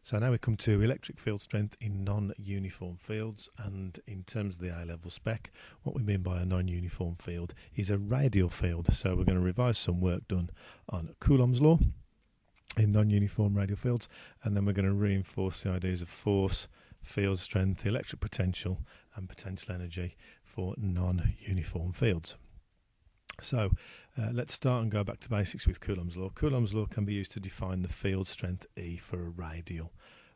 So now we come to electric field strength in non-uniform fields, and in terms of the A-level spec, what we mean by a non-uniform field is a radial field. So we're going to revise some work done on Coulomb's law in non-uniform radial fields, and then we're going to reinforce the ideas of force, field strength, electric potential and potential energy for non-uniform fields. So let's start and go back to basics with Coulomb's law. Coulomb's law can be used to define the field strength E for a radial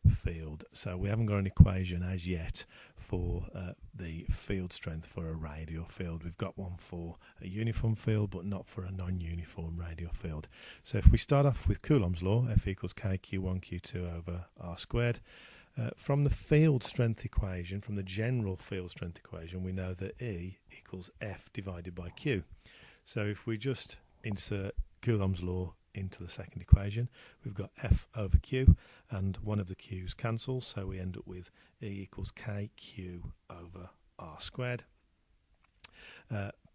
field. So we haven't got an equation as yet for the field strength for a radial field. We've got one for a uniform field, but not for a non-uniform radial field. So if we start off with Coulomb's law, F equals K Q1 Q2 over R squared. From the field strength equation, from the general field strength equation, we know that E equals F divided by Q. So if we just insert Coulomb's law into the second equation, we've got F over Q, and one of the Q's cancels, so we end up with E equals KQ over R squared.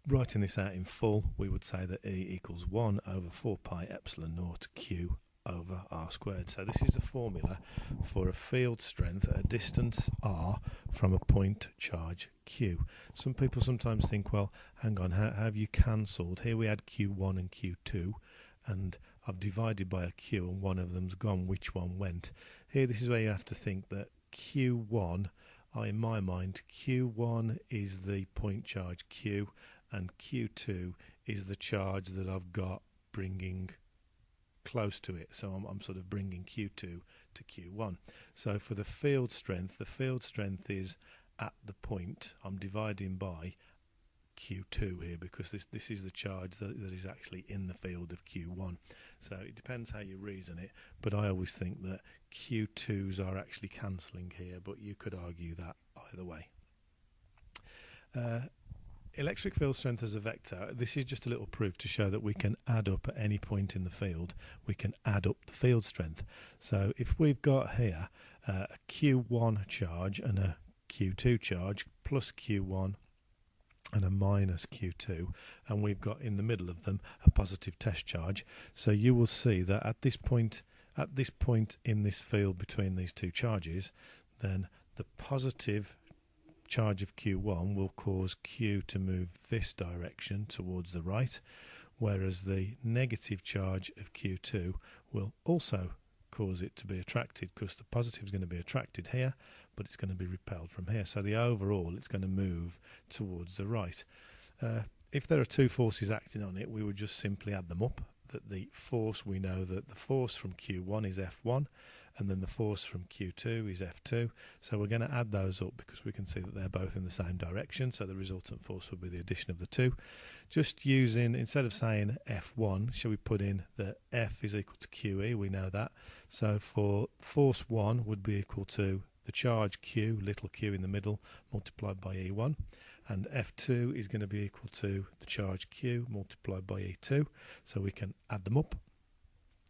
Writing this out in full, we would say that E equals 1 over 4 pi epsilon naught Q over R squared. So this is the formula for a field strength at a distance R from a point charge Q. Some people sometimes think, well, hang on, how have you cancelled? Here we had Q1 and Q2, and I've divided by a Q and one of them's gone. Which one went? Here, this is where you have to think that Q1, in my mind, Q1 is the point charge Q, and Q2 is the charge that I've got bringing close to it. So I'm sort of bringing Q2 to Q1. So for the field strength is at the point. I'm dividing by Q2 here because this is the charge that is actually in the field of Q1. So it depends how you reason it, but I always think that Q2s are actually cancelling here, but you could argue that either way. Electric field strength as a vector, this is just a little proof to show that we can add up at any point in the field, we can add up the field strength. So if we've got here a Q1 charge and a Q2 charge plus Q1 and a minus Q2, and we've got in the middle of them a positive test charge, so you will see that at this point in this field between these two charges, then the positive charge of Q1 will cause Q to move this direction towards the right, whereas the negative charge of Q2 will also cause it to be attracted, because the positive is going to be attracted here, but it's going to be repelled from here. So the overall, it's going to move towards the right. If there are two forces acting on it, we would just simply add them up. That the force, we know that the force from Q1 is F1, and then the force from Q2 is F2. So we're going to add those up because we can see that they're both in the same direction. So the resultant force will be the addition of the two. Just using, instead of saying F1, shall we put in that F is equal to QE? We know that. So for force 1 would be equal to the charge Q, little q in the middle, multiplied by E1. And F2 is going to be equal to the charge Q multiplied by E2. So we can add them up.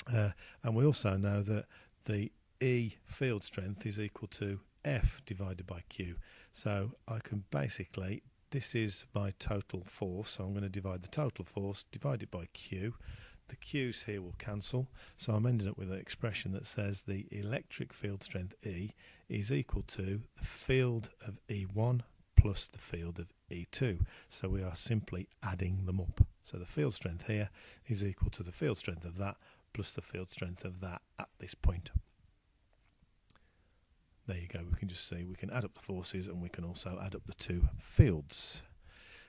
And we also know that the E field strength is equal to F divided by Q. So I can basically, this is my total force. So I'm going to divide the total force, divide it by Q. The Q's here will cancel. So I'm ending up with an expression that says the electric field strength E is equal to the field of E1 plus the field of E2. So we are simply adding them up. So the field strength here is equal to the field strength of that plus the field strength of that at this point. There you go. We can just see we can add up the forces, and we can also add up the two fields.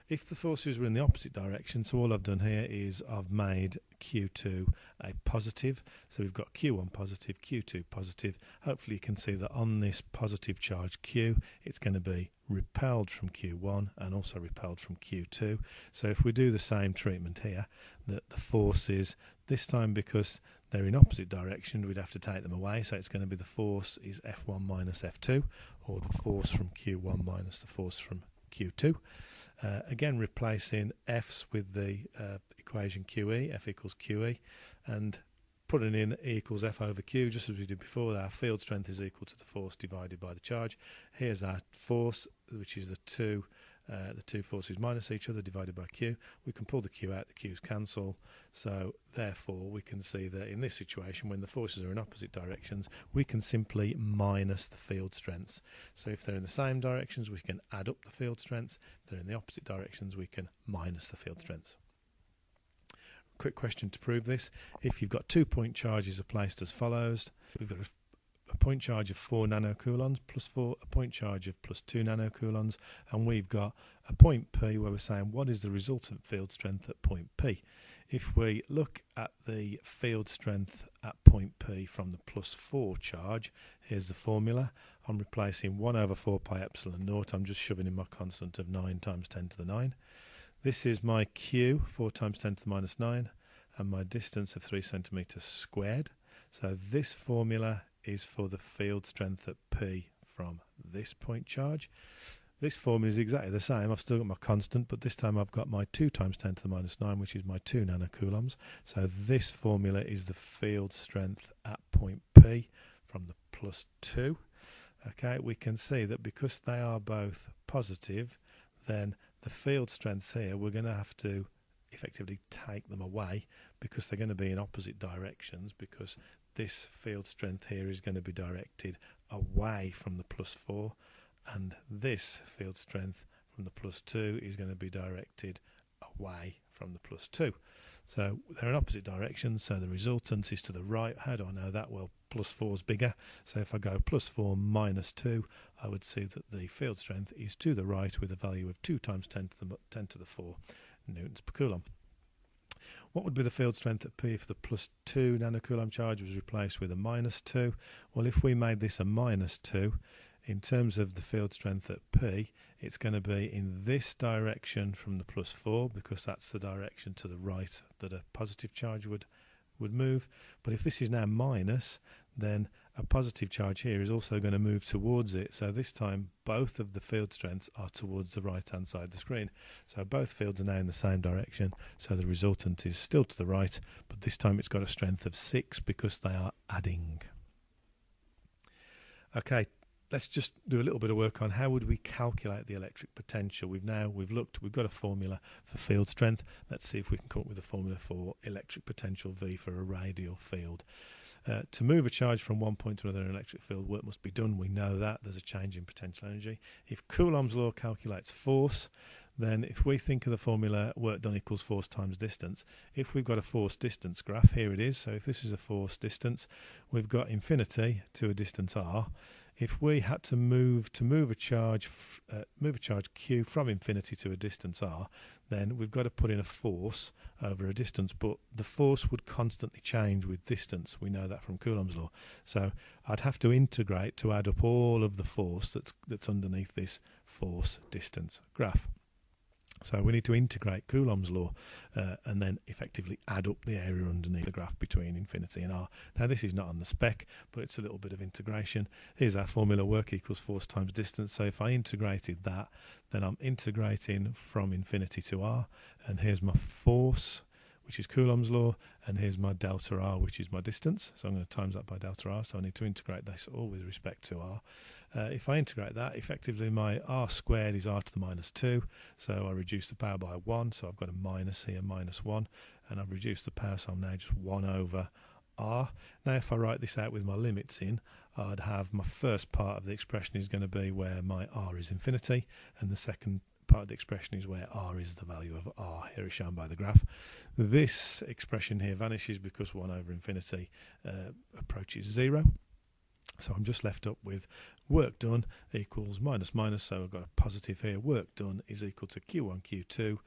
If the forces were in the opposite direction, so all I've done here is I've made Q2 a positive. So we've got Q1 positive, Q2 positive. Hopefully you can see that on this positive charge Q, it's going to be repelled from Q1 and also repelled from Q2. So if we do the same treatment here, that the forces, this time because they're in opposite direction, we'd have to take them away. So it's going to be the force is F1 minus F2, or the force from Q1 minus the force from Q2. Again, replacing F's with the equation QE, F equals QE, and putting in E equals F over Q, just as we did before. Our field strength is equal to the force divided by the charge. Here's our force, which is the 2 the two forces minus each other divided by Q. We can pull the Q out, the Q's cancel. So therefore we can see that in this situation, when the forces are in opposite directions, we can simply minus the field strengths. So if they're in the same directions, we can add up the field strengths. If they're in the opposite directions, we can minus the field strengths. Quick question to prove this. If you've got 2 point charges are placed as follows, we've got a point charge of 4 nanocoulombs plus a point charge of plus 2 nanocoulombs, and we've got a point P where we're saying what is the resultant field strength at point P. If we look at the field strength at point P from the plus 4 charge, here's the formula. I'm replacing 1 over 4 pi epsilon naught. I'm just shoving in my constant of 9 times 10 to the 9. This is my Q, 4 times 10 to the minus 9, and my distance of 3 centimetres squared. So this formula is for the field strength at P from this point charge. This formula is exactly the same. I've still got my constant, but this time I've got my 2 times 10 to the minus 9, which is my 2 nanocoulombs. So this formula is the field strength at point P from the plus 2. Okay, we can see that because they are both positive, then the field strengths here, we're going to have to effectively take them away because they're going to be in opposite directions, because this field strength here is going to be directed away from the plus 4, and this field strength from the plus 2 is going to be directed away from the plus 2. So they're in opposite directions, so the resultant is to the right. How do I know that? Well, plus 4 is bigger, so if I go plus 4 minus 2, I would see that the field strength is to the right with a value of 2 times 10 to the 4 newtons per coulomb. What would be the field strength at P if the plus 2 nanocoulomb charge was replaced with a minus 2? Well, if we made this a minus 2, in terms of the field strength at P, it's going to be in this direction from the plus 4, because that's the direction to the right that a positive charge would move. But if this is now minus, then a positive charge here is also going to move towards it. So this time both of the field strengths are towards the right hand side of the screen. So both fields are now in the same direction, so the resultant is still to the right, but this time it's got a strength of 6 because they are adding. Okay, let's just do a little bit of work on how would we calculate the electric potential. We've got a formula for field strength. Let's see if we can come up with a formula for electric potential V for a radial field. To move a charge from one point to another in an electric field, work must be done. We know that. There's a change in potential energy. If Coulomb's law calculates force, then if we think of the formula work done equals force times distance, if we've got a force distance graph, here it is. So if this is a force distance, we've got infinity to a distance r. If we had to move a charge q from infinity to a distance r, then we've got to put in a force over a distance, but the force would constantly change with distance. We know that from Coulomb's law. So I'd have to integrate to add up all of the force that's underneath this force distance graph. So we need to integrate Coulomb's law and then effectively add up the area underneath the graph between infinity and r. Now this is not on the spec, but it's a little bit of integration. Here's our formula, work equals force times distance. So if I integrated that, then I'm integrating from infinity to r, and here's my force, which is Coulomb's law, and here's my delta r, which is my distance. So I'm going to times that by delta r, so I need to integrate this all with respect to r. If I integrate that, effectively my r squared is r to the minus 2, so I reduce the power by 1, so I've got a minus here, minus 1, and I've reduced the power, so I'm now just 1 over r. Now if I write this out with my limits in, I'd have my first part of the expression is going to be where my r is infinity, and the second part of the expression is where r is the value of r. Here is shown by the graph. This expression here vanishes because 1 over infinity approaches 0. So I'm just left up with work done equals minus minus, so I've got a positive here. Work done is equal to Q1 Q2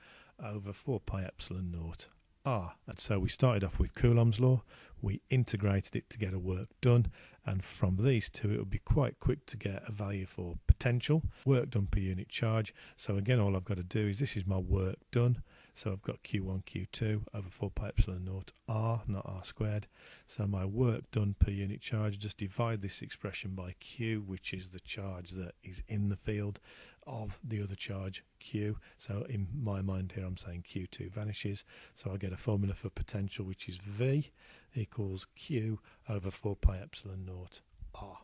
over 4 pi epsilon naught r. And so we started off with Coulomb's law, we integrated it to get a work done, and from these two it would be quite quick to get a value for potential, work done per unit charge. So again, all I've got to do is, this is my work done, so I've got Q1 Q2 over 4 pi epsilon naught r, not r squared. So my work done per unit charge, just divide this expression by Q, which is the charge that is in the field of the other charge Q. So in my mind here I'm saying Q2 vanishes, so I get a formula for potential, which is V equals Q over 4 pi epsilon naught r.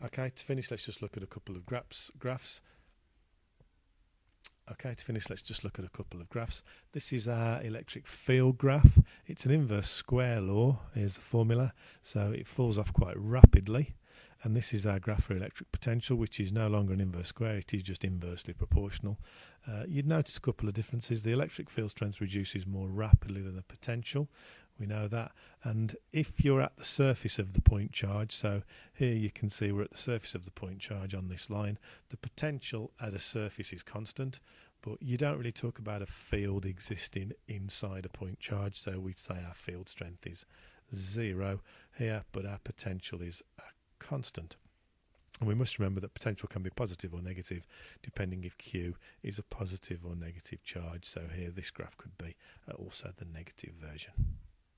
Okay, to finish, let's just look at a couple of graphs. Okay, to finish, let's just look at a couple of graphs. This is our electric field graph. It's an inverse square law. Here's the formula. So it falls off quite rapidly. And this is our graph for electric potential, which is no longer an inverse square. It is just inversely proportional. You'd notice a couple of differences. The electric field strength reduces more rapidly than the potential. We know that. And if you're at the surface of the point charge, so here you can see we're at the surface of the point charge on this line, the potential at a surface is constant, but you don't really talk about a field existing inside a point charge, so we'd say our field strength is 0 here, but our potential is constant. And we must remember that potential can be positive or negative depending if Q is a positive or negative charge. So here this graph could be also the negative version.